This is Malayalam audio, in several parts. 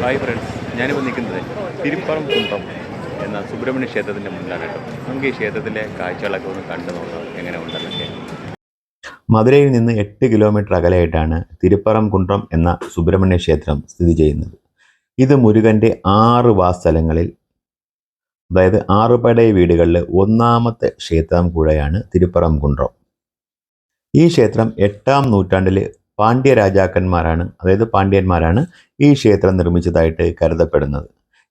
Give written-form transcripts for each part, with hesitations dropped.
ഹായ് ഫ്രണ്ട്സ്, ഞാനിപ്പോൾ നിൽക്കുന്നത് തിരുപ്പറം കുന്നം എന്ന സുബ്രഹ്മണ്യ ക്ഷേത്രത്തിൻ്റെ മുന്നിലാണ് കേട്ടോ. നമുക്ക് ഈ ക്ഷേത്രത്തിലെ കാഴ്ചകളൊക്കെ ഒന്ന് കണ്ടു നോക്കാം എങ്ങനെ ഉണ്ടെന്നൊക്കെ. മധുരയിൽ നിന്ന് 8 കിലോമീറ്റർ അകലെയായിട്ടാണ് തിരുപ്പറം കുന്നം എന്ന സുബ്രഹ്മണ്യ ക്ഷേത്രം സ്ഥിതി ചെയ്യുന്നത്. ഇത് മുരുകൻ്റെ 6 വാസ്തലങ്ങളിൽ, അതായത് 6 പടയ വീടുകളിൽ ഒന്നാമത്തെ ക്ഷേത്രം കൂടെയാണ് തിരുപ്പറം കുന്നം. ഈ ക്ഷേത്രം 8-ാം നൂറ്റാണ്ടിൽ പാണ്ഡ്യ രാജാക്കന്മാരാണ്, അതായത് പാണ്ഡ്യന്മാരാണ് ഈ ക്ഷേത്രം നിർമ്മിച്ചതായിട്ട് കരുതപ്പെടുന്നത്.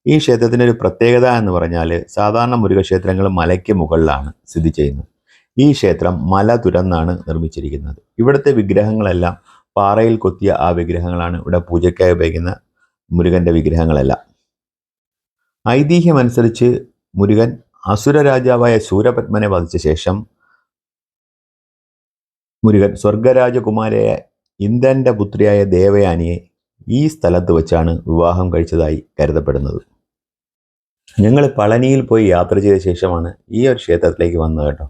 ഈ ക്ഷേത്രത്തിൻ്റെ ഒരു പ്രത്യേകത എന്ന് പറഞ്ഞാൽ, സാധാരണ മുരുകക്ഷേത്രങ്ങൾ മലയ്ക്ക് മുകളിലാണ് സ്ഥിതി ചെയ്യുന്നത്. ഈ ക്ഷേത്രം മല തുരന്നാണ് നിർമ്മിച്ചിരിക്കുന്നത്. ഇവിടുത്തെ വിഗ്രഹങ്ങളെല്ലാം പാറയിൽ കൊത്തിയ ആ വിഗ്രഹങ്ങളാണ് ഇവിടെ പൂജയ്ക്കായി ഉപയോഗിക്കുന്ന മുരുകൻ്റെ വിഗ്രഹങ്ങളെല്ലാം. ഐതിഹ്യമനുസരിച്ച് മുരുകൻ അസുര രാജാവായ ശൂരപത്മനെ വധിച്ച ശേഷം മുരുകൻ സ്വർഗരാജകുമാരിയായ ഇന്ദ്രൻ്റെ പുത്രിയായ ദേവയാനിയെ ഈ സ്ഥലത്ത് വെച്ചാണ് വിവാഹം കഴിച്ചതായി കരുതപ്പെടുന്നത്. ഞങ്ങൾ പളനിയിൽ പോയി യാത്ര ചെയ്ത ശേഷമാണ് ഈ ഒരു ക്ഷേത്രത്തിലേക്ക് വന്നത് കേട്ടോ.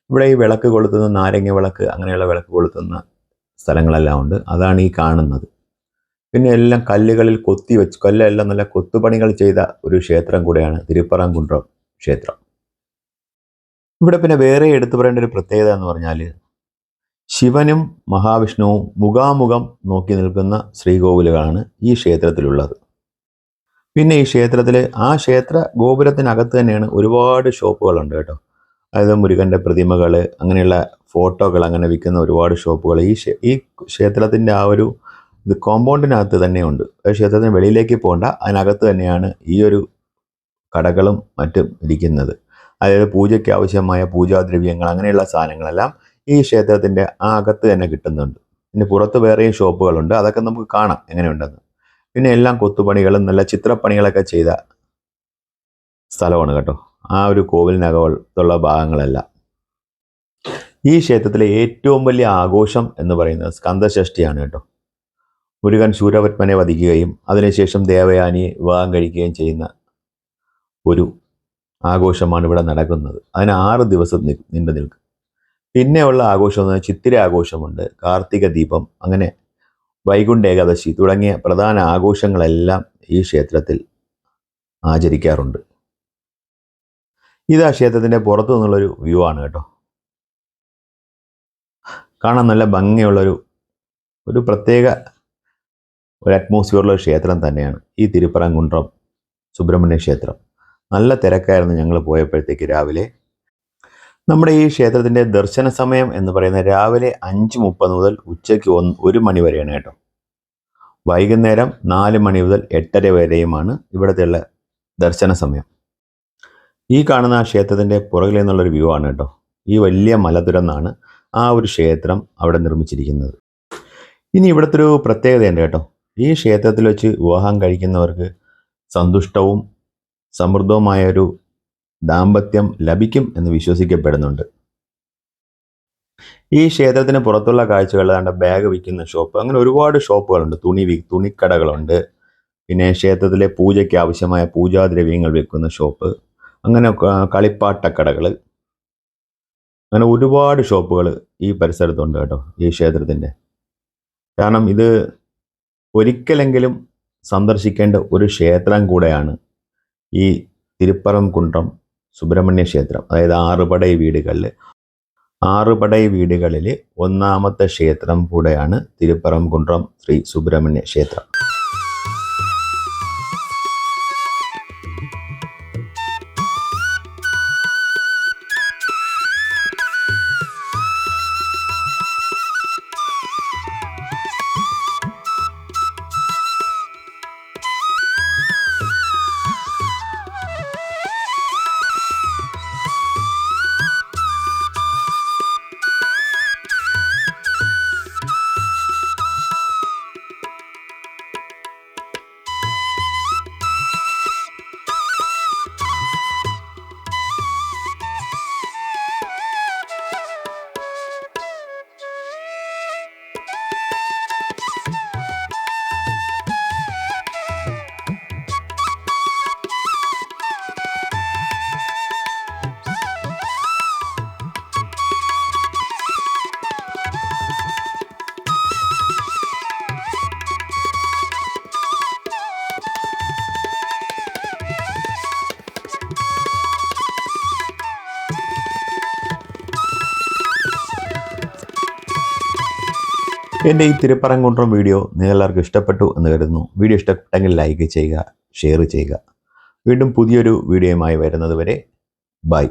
ഇവിടെ ഈ വിളക്ക് കൊളുത്തുന്ന, നാരങ്ങ വിളക്ക്, അങ്ങനെയുള്ള വിളക്ക് കൊളുത്തുന്ന സ്ഥലങ്ങളെല്ലാം ഉണ്ട്. അതാണ് ഈ കാണുന്നത്. പിന്നെ എല്ലാം കല്ലുകളിൽ കല്ലെല്ലാം നല്ല കൊത്തുപണികൾ ചെയ്ത ഒരു ക്ഷേത്രം കൂടെയാണ് തിരുപ്പറം കുന്നം ക്ഷേത്രം. ഇവിടെ പിന്നെ വേറെ എടുത്തു പറയേണ്ട ഒരു പ്രത്യേകത എന്ന് പറഞ്ഞാൽ, ശിവനും മഹാവിഷ്ണുവും മുഖാമുഖം നോക്കി നിൽക്കുന്ന ശ്രീകോവിലുകളാണ് ഈ ക്ഷേത്രത്തിലുള്ളത്. പിന്നെ ഈ ക്ഷേത്രത്തിൽ, ആ ക്ഷേത്ര ഗോപുരത്തിനകത്ത് തന്നെയാണ് ഒരുപാട് ഷോപ്പുകളുണ്ട് കേട്ടോ. അതായത് മുരുകൻ്റെ പ്രതിമകൾ, അങ്ങനെയുള്ള ഫോട്ടോകൾ അങ്ങനെ വിൽക്കുന്ന ഒരുപാട് ഷോപ്പുകൾ ഈ ക്ഷേത്രത്തിൻ്റെ ആ ഒരു കോമ്പൗണ്ടിനകത്ത് തന്നെയുണ്ട്. ക്ഷേത്രത്തിന് വെളിയിലേക്ക് പോകണ്ട, അതിനകത്ത് തന്നെയാണ് ഈ ഒരു കടകളും മറ്റും ഇരിക്കുന്നത്. അതായത് പൂജയ്ക്ക് ആവശ്യമായ പൂജാദ്രവ്യങ്ങൾ, അങ്ങനെയുള്ള സാധനങ്ങളെല്ലാം ഈ ക്ഷേത്രത്തിൻ്റെ ആ അകത്ത് തന്നെ കിട്ടുന്നുണ്ട്. പിന്നെ പുറത്ത് വേറെയും ഷോപ്പുകളുണ്ട്, അതൊക്കെ നമുക്ക് കാണാം എങ്ങനെയുണ്ടെന്ന്. പിന്നെ എല്ലാം കൊത്തുപണികളും നല്ല ചിത്രപ്പണികളൊക്കെ ചെയ്ത സ്ഥലമാണ് കേട്ടോ, ആ ഒരു കോവിലിനകത്തുള്ള ഭാഗങ്ങളെല്ലാം. ഈ ക്ഷേത്രത്തിലെ ഏറ്റവും വലിയ ആഘോഷം എന്ന് പറയുന്നത് സ്കന്ദഷഷ്ഠിയാണ് കേട്ടോ. മുരുകൻ ശൂരപത്മനെ വധിക്കുകയും അതിനുശേഷം ദേവയാനിയെ വിവാഹം കഴിക്കുകയും ചെയ്യുന്ന ഒരു ആഘോഷമാണ് ഇവിടെ നടക്കുന്നത്. അതിന് 6 ദിവസം നീണ്ടു നിൽക്കും. പിന്നെയുള്ള ആഘോഷം എന്ന് പറഞ്ഞാൽ ചിത്തിര ആഘോഷമുണ്ട്, കാർത്തിക ദീപം, അങ്ങനെ വൈകുണ്ഠ ഏകാദശി തുടങ്ങിയ പ്രധാന ആഘോഷങ്ങളെല്ലാം ഈ ക്ഷേത്രത്തിൽ ആചരിക്കാറുണ്ട്. ഇത് ആ ക്ഷേത്രത്തിൻ്റെ പുറത്തു നിന്നുള്ളൊരു വ്യൂ ആണ് കേട്ടോ. കാണാൻ നല്ല ഭംഗിയുള്ളൊരു പ്രത്യേക അറ്റ്മോസ്ഫിയറുള്ള ക്ഷേത്രം തന്നെയാണ് ഈ തിരുപ്പറം കുന്നം സുബ്രഹ്മണ്യ ക്ഷേത്രം. നല്ല തിരക്കായിരുന്നു ഞങ്ങൾ പോയപ്പോഴത്തേക്ക് രാവിലെ. നമ്മുടെ ഈ ക്ഷേത്രത്തിൻ്റെ ദർശന സമയം എന്ന് പറയുന്നത് രാവിലെ 5:30 മുതൽ ഉച്ചയ്ക്ക് 1 മണി വരെയാണ് കേട്ടോ. വൈകുന്നേരം 4 മണി മുതൽ 8:30 വരെയുമാണ് ഇവിടുത്തെയുള്ള ദർശന സമയം. ഈ കാണുന്ന ആ ക്ഷേത്രത്തിൻ്റെ പുറകിൽ നിന്നുള്ളൊരു വ്യൂ ആണ് കേട്ടോ. ഈ വലിയ മല തുരന്നാണ് ആ ഒരു ക്ഷേത്രം അവിടെ നിർമ്മിച്ചിരിക്കുന്നത്. ഇനി ഇവിടുത്തെ ഒരു പ്രത്യേകതയുണ്ട് കേട്ടോ. ഈ ക്ഷേത്രത്തിൽ വെച്ച് വിവാഹം കഴിക്കുന്നവർക്ക് സന്തുഷ്ടവും സമൃദ്ധവുമായൊരു ദാമ്പത്യം ലഭിക്കും എന്ന് വിശ്വസിക്കപ്പെടുന്നുണ്ട്. ഈ ക്ഷേത്രത്തിന് പുറത്തുള്ള കാഴ്ചകൾ, ബാഗ് വിൽക്കുന്ന ഷോപ്പ്, അങ്ങനെ ഒരുപാട് ഷോപ്പുകളുണ്ട്. തുണിക്കടകളുണ്ട്. പിന്നെ ക്ഷേത്രത്തിലെ പൂജയ്ക്ക് ആവശ്യമായ പൂജാദ്രവ്യങ്ങൾ വിൽക്കുന്ന ഷോപ്പ്, അങ്ങനെ കളിപ്പാട്ടക്കടകൾ, അങ്ങനെ ഒരുപാട് ഷോപ്പുകൾ ഈ പരിസരത്തുണ്ട് കേട്ടോ ഈ ക്ഷേത്രത്തിൻ്റെ. കാരണം ഇത് ഒരിക്കലെങ്കിലും സന്ദർശിക്കേണ്ട ഒരു ക്ഷേത്രം കൂടെയാണ് ഈ തിരുപ്പറം കുന്നം സുബ്രഹ്മണ്യ ക്ഷേത്രം. അതായത് 6 പടയ വീടുകളിൽ ഒന്നാമത്തെ ക്ഷേത്രം കൂടെയാണ് തിരുപ്പറം കുന്നം ശ്രീ സുബ്രഹ്മണ്യ ക്ഷേത്രം. എൻ്റെ ഈ തിരുപ്പറങ്കുണ്ട്രം വീഡിയോ നിങ്ങളെല്ലാവർക്കും ഇഷ്ടപ്പെട്ടു എന്ന് കരുതുന്നു. വീഡിയോ ഇഷ്ടപ്പെട്ടെങ്കിൽ ലൈക്ക് ചെയ്യുക, ഷെയർ ചെയ്യുക. വീണ്ടും പുതിയൊരു വീഡിയോയുമായി വരുന്നത് വരെ ബൈ.